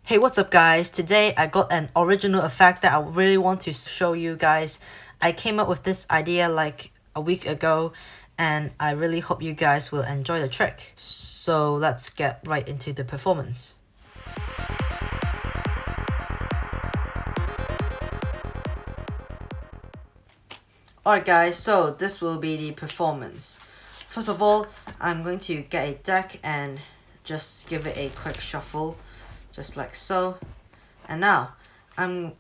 Hey, what's up guys? Today I got an original effect that I really want to show you guys. I came up with this idea like a week ago and I really hope you guys will enjoy the trick. So let's get right into the performance. Alright guys, so this will be the performance. First of all, I'm going to get a deck and just give it a quick shuffle, just like so. And now, I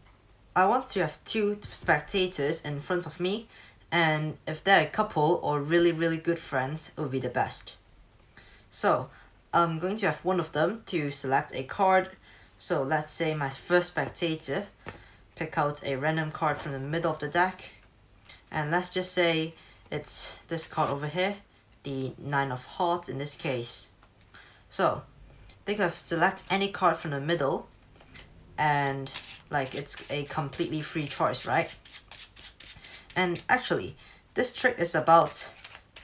want to have two spectators in front of me, and if they're a couple or really good friends, it would be the best. So, I'm going to have one of them to select a card. So let's say my first spectator pick out a random card from the middle of the deck. And let's just say it's this card over here, the 9 of Hearts in this case. So they could select any card from the middle, and like it's a completely free choice, right? And actually, this trick is about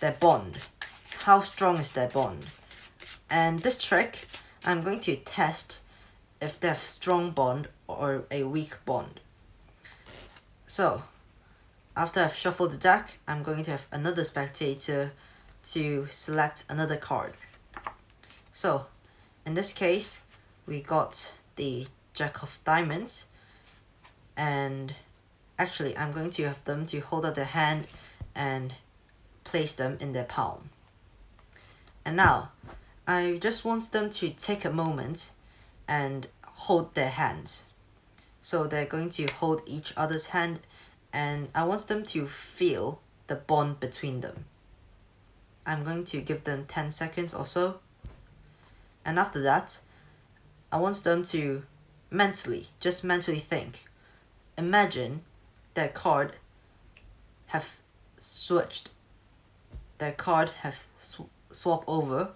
their bond. How strong is their bond? And this trick, I'm going to test if they have strong bond or a weak bond. So after I've shuffled the deck, I'm going to have another spectator to select another card. So, in this case, we got the Jack of Diamonds, and actually I'm going to have them to hold out their hand and place them in their palm. And now, I just want them to take a moment and hold their hands. So they're going to hold each other's hand, and I want them to feel the bond between them. I'm going to give them 10 seconds or so. And after that, I want them to just mentally think. Imagine their card have switched. Their card have swapped over.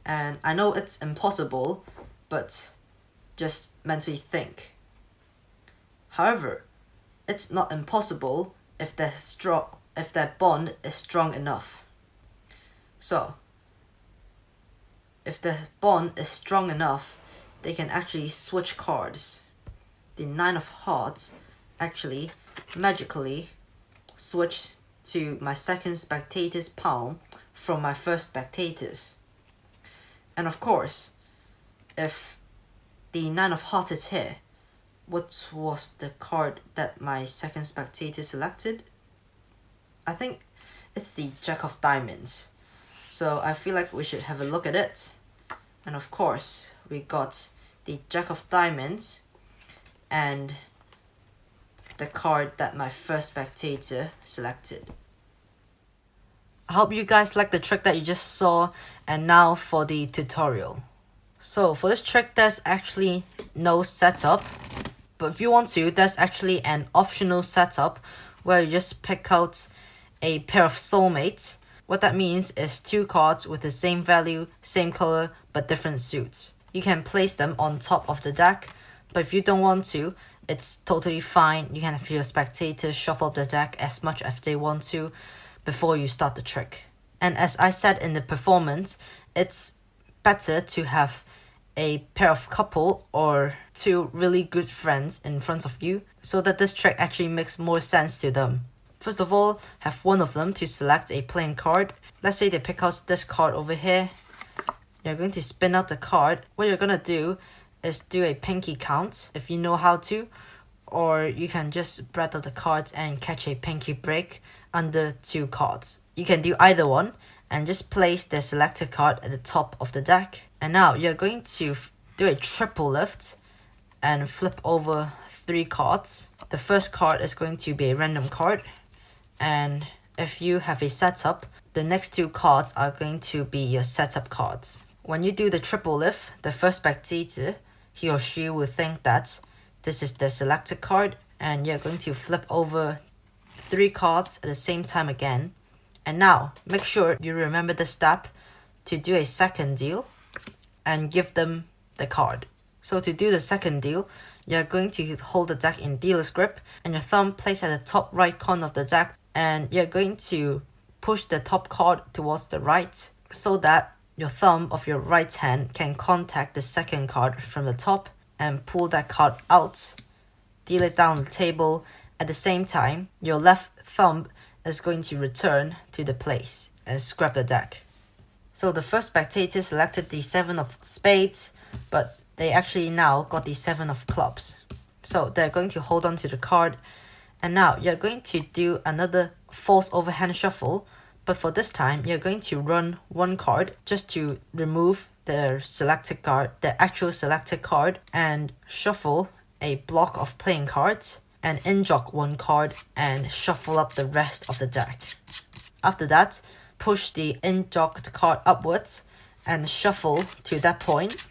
And I know it's impossible, but just mentally think. However, it's not impossible if their bond is strong enough. So, if the bond is strong enough, they can actually switch cards. The 9 of Hearts actually magically switched to my second spectator's palm from my first spectator's. And of course, if the 9 of Hearts is here, what was the card that my second spectator selected? I think it's the Jack of Diamonds. So I feel like we should have a look at it. And of course, we got the Jack of Diamonds and the card that my first spectator selected. I hope you guys like the trick that you just saw, and now for the tutorial. So for this trick, there's actually no setup. But if you want to, there's actually an optional setup where you just pick out a pair of soulmates. What that means is two cards with the same value, same color, but different suits. You can place them on top of the deck, but if you don't want to, it's totally fine. You can have your spectators shuffle up the deck as much as they want to before you start the trick. And as I said in the performance, it's better to have a pair of couple or two really good friends in front of you so that this trick actually makes more sense to them. First of all, have one of them to select a playing card. Let's say they pick out this card over here. You're going to spin out the card. What you're going to do is do a pinky count if you know how to, or you can just spread out the cards and catch a pinky break under two cards. You can do either one and just place the selected card at the top of the deck. And now you're going to do a triple lift and flip over 3 cards. The first card is going to be a random card, and if you have a setup, the next 2 cards are going to be your setup cards. When you do the triple lift, the first spectator, he or she will think that this is the selected card, and you're going to flip over 3 cards at the same time again. And now, make sure you remember the step to do a second deal and give them the card. So to do the second deal, you're going to hold the deck in dealer's grip and your thumb placed at the top right corner of the deck, and you're going to push the top card towards the right so that your thumb of your right hand can contact the second card from the top and pull that card out, deal it down the table. At the same time, your left thumb is going to return to the place and scrap the deck. So the first spectator selected the 7 of spades, but they actually now got the 7 of clubs. So they're going to hold on to the card. And now you're going to do another false overhand shuffle, but for this time you're going to run one card just to remove the selected card, the actual selected card, and shuffle a block of playing cards, and in-jog one card and shuffle up the rest of the deck. After that, push the in-jogged card upwards and shuffle to that point.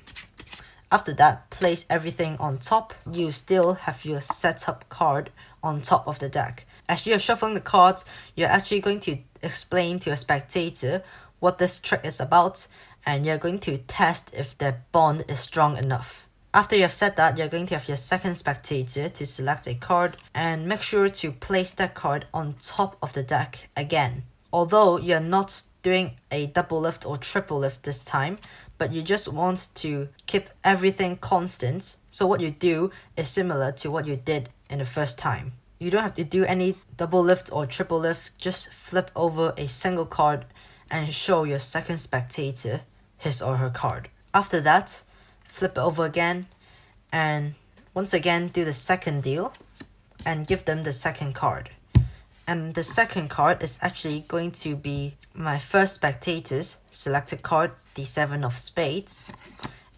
After that, place everything on top. You still have your setup card on top of the deck. As you're shuffling the cards, you're actually going to explain to a spectator what this trick is about, and you're going to test if their bond is strong enough. After you have said that, you're going to have your second spectator to select a card and make sure to place that card on top of the deck again. Although you're not doing a double lift or triple lift this time, but you just want to keep everything constant. So what you do is similar to what you did in the first time. You don't have to do any double lift or triple lift, just flip over a single card and show your second spectator his or her card. After that, flip it over again and once again do the second deal and give them the second card. And the second card is actually going to be my first spectator's selected card, the 7 of spades.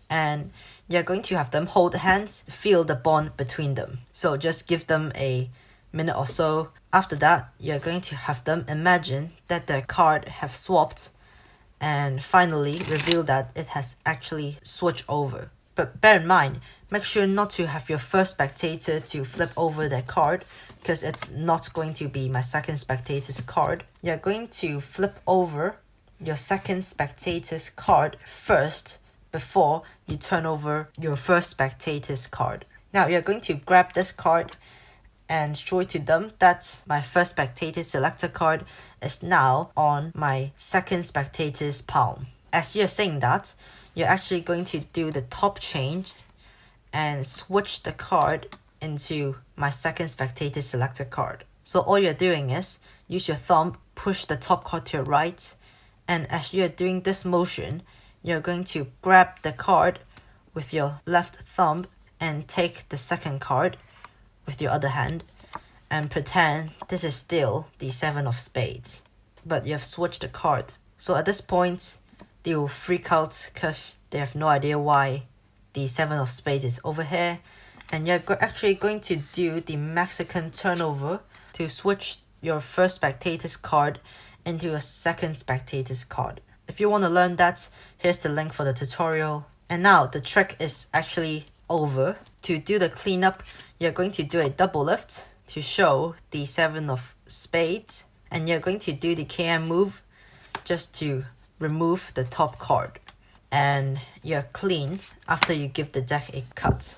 And you're going to have them hold hands, feel the bond between them. So just give them a minute or so. After that, you're going to have them imagine that their card have swapped and finally reveal that it has actually switched over. But bear in mind, make sure not to have your first spectator to flip over their card, because it's not going to be my second spectator's card. You're going to flip over your second spectator's card first before you turn over your first spectator's card. Now you're going to grab this card and show it to them that my first spectator's selected card is now on my second spectator's palm. As you're saying that, you're actually going to do the top change and switch the card into my second spectator selected card. So all you're doing is use your thumb, push the top card to your right, and as you're doing this motion, you're going to grab the card with your left thumb and take the second card with your other hand and pretend this is still the 7 of spades, but you have switched the card. So at this point, they will freak out because they have no idea why the 7 of spades is over here. And you're actually going to do the Mexican turnover to switch your first spectator's card into a second spectator's card. If you want to learn that, here's the link for the tutorial. And now the trick is actually over. To do the cleanup, you're going to do a double lift to show the 7 of spades. And you're going to do the KM move just to remove the top card. And you're clean after you give the deck a cut.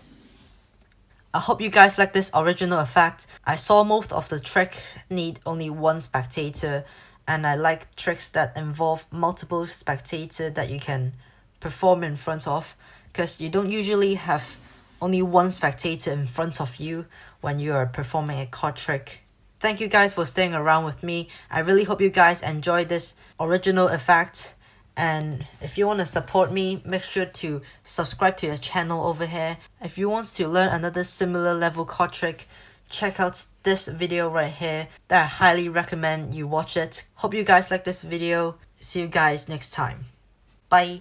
I hope you guys like this original effect. I saw most of the trick need only one spectator, and I like tricks that involve multiple spectators that you can perform in front of, because you don't usually have only one spectator in front of you when you are performing a card trick. Thank you guys for staying around with me. I really hope you guys enjoyed this original effect. And if you want to support me, make sure to subscribe to the channel over here. If you want to learn another similar level card trick, check out this video right here that I highly recommend you watch it. Hope you guys like this video. See you guys next time. Bye.